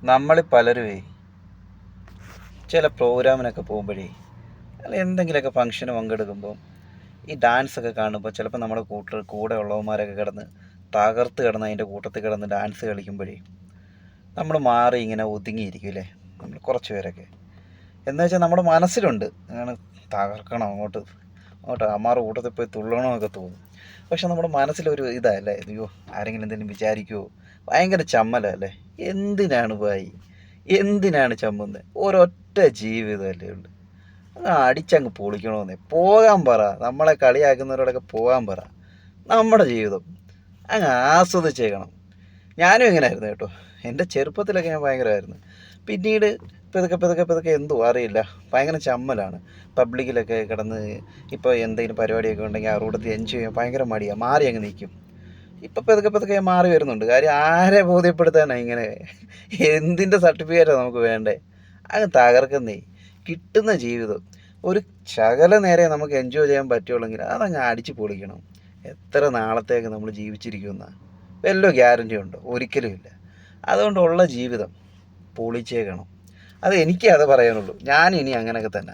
നമ്മളിൽ പലരുമേ ചില പ്രോഗ്രാമിനൊക്കെ പോകുമ്പോഴേ അല്ല എന്തെങ്കിലുമൊക്കെ ഫംഗ്ഷന് പങ്കെടുക്കുമ്പോൾ ഈ ഡാൻസൊക്കെ കാണുമ്പോൾ ചിലപ്പോൾ നമ്മുടെ കൂടെ ഉള്ളവന്മാരൊക്കെ കിടന്ന് തകർത്ത് കിടന്ന് അതിൻ്റെ കൂട്ടത്തിൽ കിടന്ന് ഡാൻസ് കളിക്കുമ്പോഴേ നമ്മൾ മാറി ഇങ്ങനെ ഒതുങ്ങിയിരിക്കും അല്ലേ, നമ്മൾ കുറച്ച് പേരൊക്കെ. എന്ന് വെച്ചാൽ നമ്മുടെ മനസ്സിലുണ്ട് അങ്ങനെ തകർക്കണം, അങ്ങോട്ട് അങ്ങോട്ട് അമ്മാറ് കൂട്ടത്തിൽ പോയി തുള്ളണമെന്നൊക്കെ തോന്നും. പക്ഷെ നമ്മുടെ മനസ്സിലൊരു ഇതല്ലേ, അയ്യോ ആരെങ്കിലും എന്തെങ്കിലും വിചാരിക്കുമോ, ഭയങ്കര ചമ്മലല്ലേ. എന്തിനാണ് ഭായി, എന്തിനാണ് ചമ്മുന്നത്? ഒരൊറ്റ ജീവിതമല്ലേ ഉള്ളു, അങ്ങ് അടിച്ചങ്ങ് പൊളിക്കണമെന്നേ. പോകാൻ പറ, നമ്മളെ കളിയാക്കുന്നവരോടൊക്കെ പോകാൻ പറ. നമ്മുടെ ജീവിതം അങ്ങ് ആസ്വദിച്ചേക്കണം. ഞാനും എങ്ങനെയായിരുന്നു കേട്ടോ, എൻ്റെ ചെറുപ്പത്തിലൊക്കെ ഞാൻ ഭയങ്കരമായിരുന്നു. പിന്നീട് പതുക്കെ പതുക്കെ പതുക്കെ എന്തോ അറിയില്ല, ഭയങ്കര ചമ്മലാണ്. പബ്ലിക്കിലൊക്കെ കിടന്ന് ഇപ്പോൾ എന്തെങ്കിലും പരിപാടിയൊക്കെ ഉണ്ടെങ്കിൽ ആ കൂട്ടത്തിൽ എൻജോയ് ചെയ്യാൻ ഭയങ്കര മടിയാണ്, മാറി അങ്ങ് നിൽക്കും. ഇപ്പം പതുക്കെ പതുക്കെ മാറി വരുന്നുണ്ട്. കാര്യം ആരെ ബോധ്യപ്പെടുത്താനാണ് ഇങ്ങനെ, എന്തിൻ്റെ സർട്ടിഫിക്കറ്റാണ് നമുക്ക് വേണ്ടേ? അങ്ങ് തകർക്കുന്നേ. കിട്ടുന്ന ജീവിതം ഒരു ശകല നേരെ നമുക്ക് എൻജോയ് ചെയ്യാൻ പറ്റുള്ളെങ്കിൽ അതങ്ങ് അടിച്ച് പൊളിക്കണം. എത്ര നാളത്തേക്ക് നമ്മൾ ജീവിച്ചിരിക്കുമെന്ന വല്ല ഗ്യാരൻ്റി ഉണ്ടോ? ഒരിക്കലുമില്ല. അതുകൊണ്ടുള്ള ജീവിതം പൊളിച്ചേക്കണം. അത് എനിക്കേ അത് പറയാനുള്ളൂ. ഞാനിനി അങ്ങനെയൊക്കെ തന്നെ.